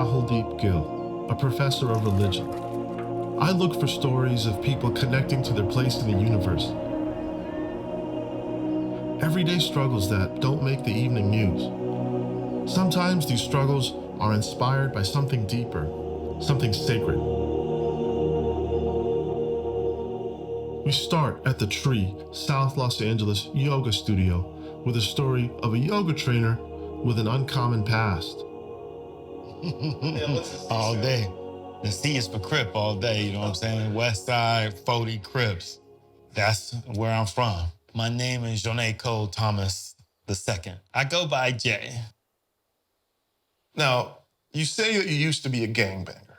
Rahuldeep Gill, a professor of religion. I look for stories of people connecting to their place in the universe. Everyday struggles that don't make the evening news. Sometimes these struggles are inspired by something deeper, something sacred. We start at the Tree, South Los Angeles yoga studio with a story of a yoga trainer with an uncommon past. All day. The C is for Crip all day, you know what I'm saying? West Side, 40 Crips. That's where I'm from. My name is Johnny Cole Thomas II. I go by Jay. Now, you say that you used to be a gangbanger.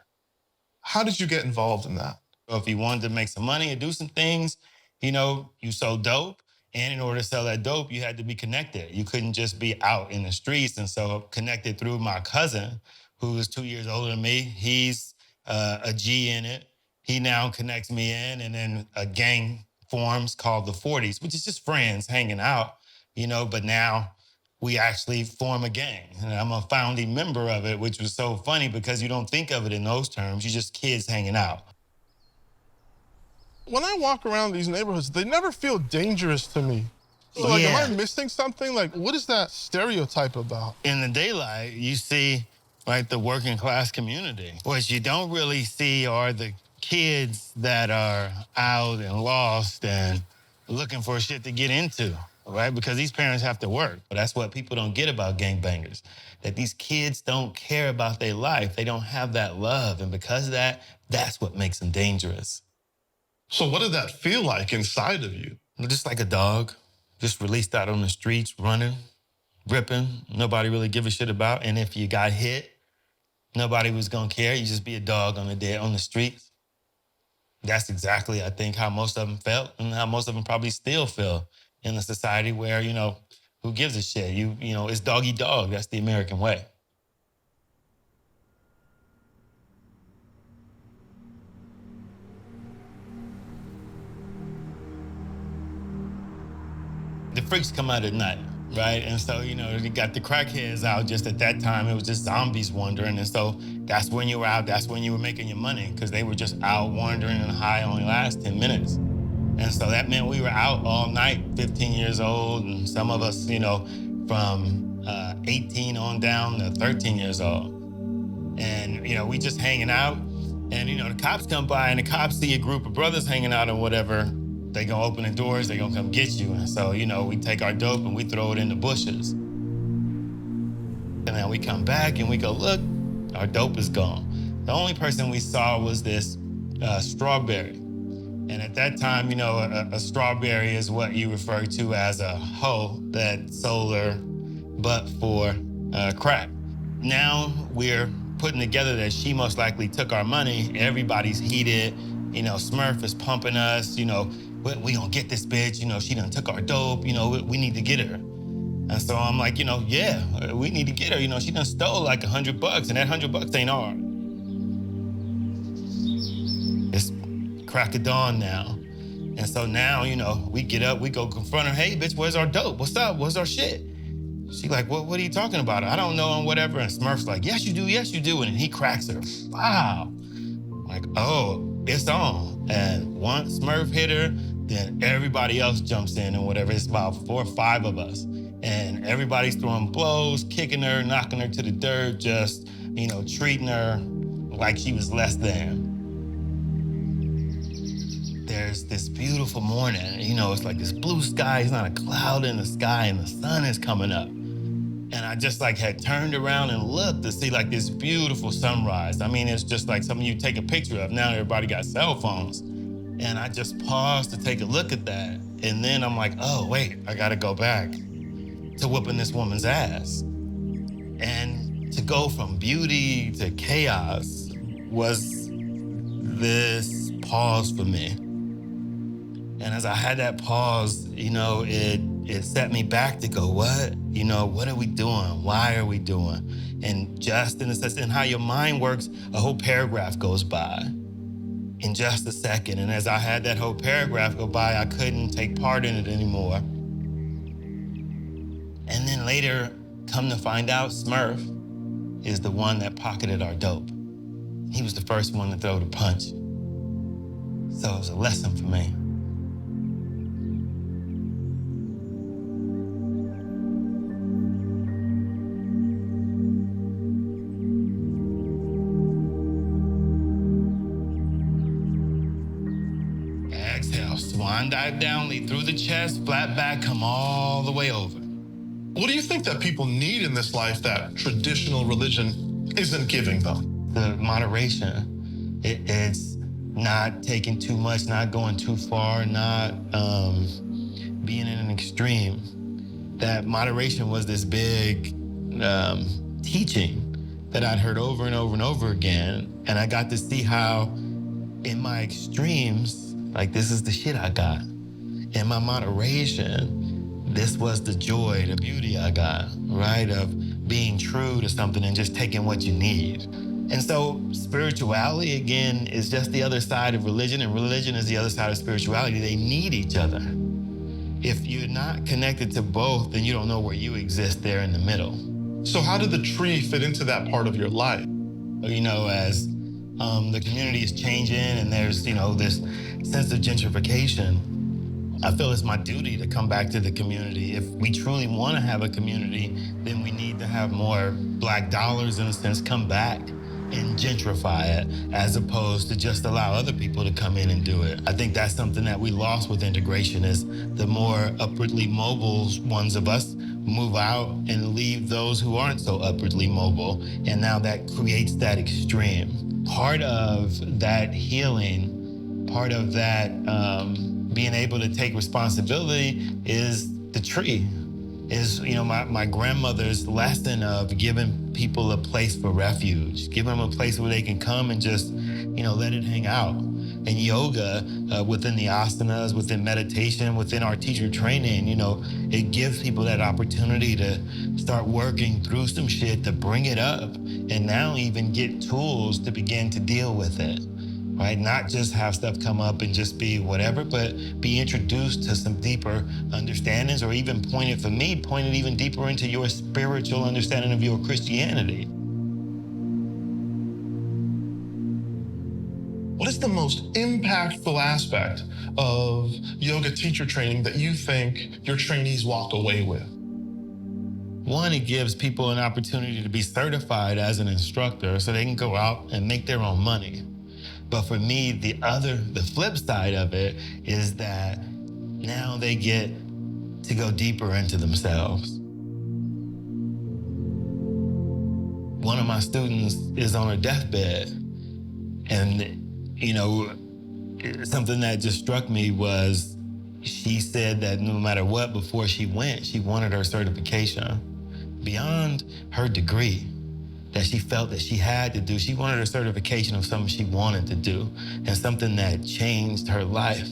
How did you get involved in that? If you wanted to make some money and do some things, you sold dope. And in order to sell that dope, you had to be connected. You couldn't just be out in the streets. And so connected through my cousin, who is 2 years older than me. He's a G in it. He now connects me in, and then a gang forms called the 40s, which is just friends hanging out, but now we actually form a gang. And I'm a founding member of it, which was so funny because you don't think of it in those terms. You're just kids hanging out. When I walk around these neighborhoods, they never feel dangerous to me. So, am I missing something? What is that stereotype about? In the daylight, you see, the working class community. What you don't really see are the kids that are out and lost and looking for shit to get into, right? Because these parents have to work. But that's what people don't get about gangbangers, that these kids don't care about their life. They don't have that love. And because of that, that's what makes them dangerous. So what did that feel like inside of you? Just like a dog, just released out on the streets, running, ripping, nobody really give a shit about. And if you got hit, nobody was gonna care. You just be a dog on the streets. That's exactly, I think, how most of them felt and how most of them probably still feel in a society where, who gives a shit? It's dog eat dog. That's the American way. The freaks come out at night, right? And so, you got the crackheads out just at that time. It was just zombies wandering. And so that's when you were out. That's when you were making your money, because they were just out wandering, and high only lasts 10 minutes. And so that meant we were out all night, 15 years old, and some of us, from 18 on down to 13 years old. And, we just hanging out. And, the cops come by, and the cops see a group of brothers hanging out or whatever. They gonna open the doors, they gonna come get you. And so, we take our dope and we throw it in the bushes. And then we come back and we go, look, our dope is gone. The only person we saw was this strawberry. And at that time, a strawberry is what you refer to as a hoe that sold her butt for crack. Now we're putting together that she most likely took our money. Everybody's heated. Smurf is pumping us. We gonna get this bitch. She done took our dope. We need to get her. And so I'm like, yeah, we need to get her. She done stole like $100, and that $100 ain't ours. It's crack of dawn now. And so now, we get up, we go confront her. Hey, bitch, where's our dope? What's up? Where's our shit? She like, what are you talking about? I don't know, and whatever. And Smurf's like, yes, you do. And he cracks her. Wow. I'm like, oh, it's on. And once Smurf hit her, then everybody else jumps in and whatever. It's about 4 or 5 of us. And everybody's throwing blows, kicking her, knocking her to the dirt, just, treating her like she was less than. There's this beautiful morning, it's like this blue sky, it's not a cloud in the sky, and the sun is coming up. And I just had turned around and looked to see this beautiful sunrise. I mean, it's just like something you take a picture of. Now everybody got cell phones. And I just paused to take a look at that. And then I'm like, oh, wait, I gotta go back to whooping this woman's ass. And to go from beauty to chaos was this pause for me. And as I had that pause, it set me back to go, what? What are we doing? Why are we doing? And just in a sense, in how your mind works, a whole paragraph goes by in just a second. And as I had that whole paragraph go by, I couldn't take part in it anymore. And then later, come to find out, Smurf is the one that pocketed our dope. He was the first one to throw the punch. So it was a lesson for me. Exhale, swan dive down, lead through the chest, flat back, come all the way over. What do you think that people need in this life that traditional religion isn't giving them? The moderation. It's not taking too much, not going too far, not being in an extreme. That moderation was this big teaching that I'd heard over and over and over again. And I got to see how in my extremes, like this is the shit I got. In my moderation, this was the joy, the beauty I got, right? Of being true to something and just taking what you need. And so spirituality, again, is just the other side of religion, and religion is the other side of spirituality. They need each other. If you're not connected to both, then you don't know where you exist there in the middle. So how did the tree fit into that part of your life? You know, as the community is changing and there's, this sense of gentrification, I feel it's my duty to come back to the community. If we truly want to have a community, then we need to have more Black dollars, in a sense, come back and gentrify it, as opposed to just allow other people to come in and do it. I think that's something that we lost with integration, is the more upwardly mobile ones of us move out and leave those who aren't so upwardly mobile. And now that creates that extreme. Part of that healing, part of that being able to take responsibility is the tree. Is, my grandmother's lesson of giving people a place for refuge, giving them a place where they can come and just, let it hang out. And yoga, within the asanas, within meditation, within our teacher training, it gives people that opportunity to start working through some shit, to bring it up, and now even get tools to begin to deal with it. Right? Not just have stuff come up and just be whatever, but be introduced to some deeper understandings, or even point it even deeper into your spiritual understanding of your Christianity. What is the most impactful aspect of yoga teacher training that you think your trainees walk away with? One, it gives people an opportunity to be certified as an instructor so they can go out and make their own money. But for me, the flip side of it is that now they get to go deeper into themselves. One of my students is on her deathbed, and, something that just struck me was she said that no matter what, before she went, she wanted her certification beyond her degree that she felt that she had to do. She wanted a certification of something she wanted to do, and something that changed her life.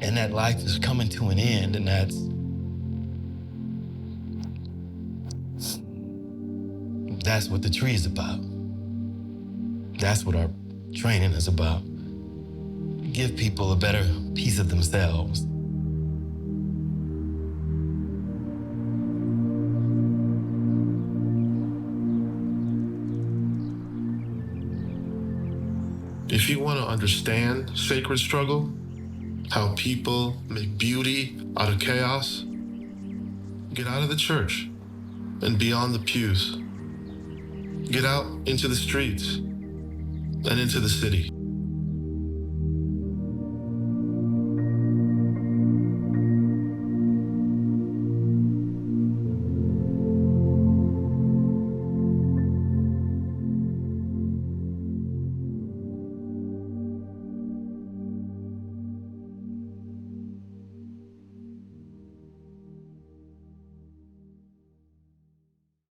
And that life is coming to an end, and that's what the tree is about. That's what our training is about. Give people a better piece of themselves. If you want to understand sacred struggle, how people make beauty out of chaos, get out of the church and beyond the pews. Get out into the streets and into the city.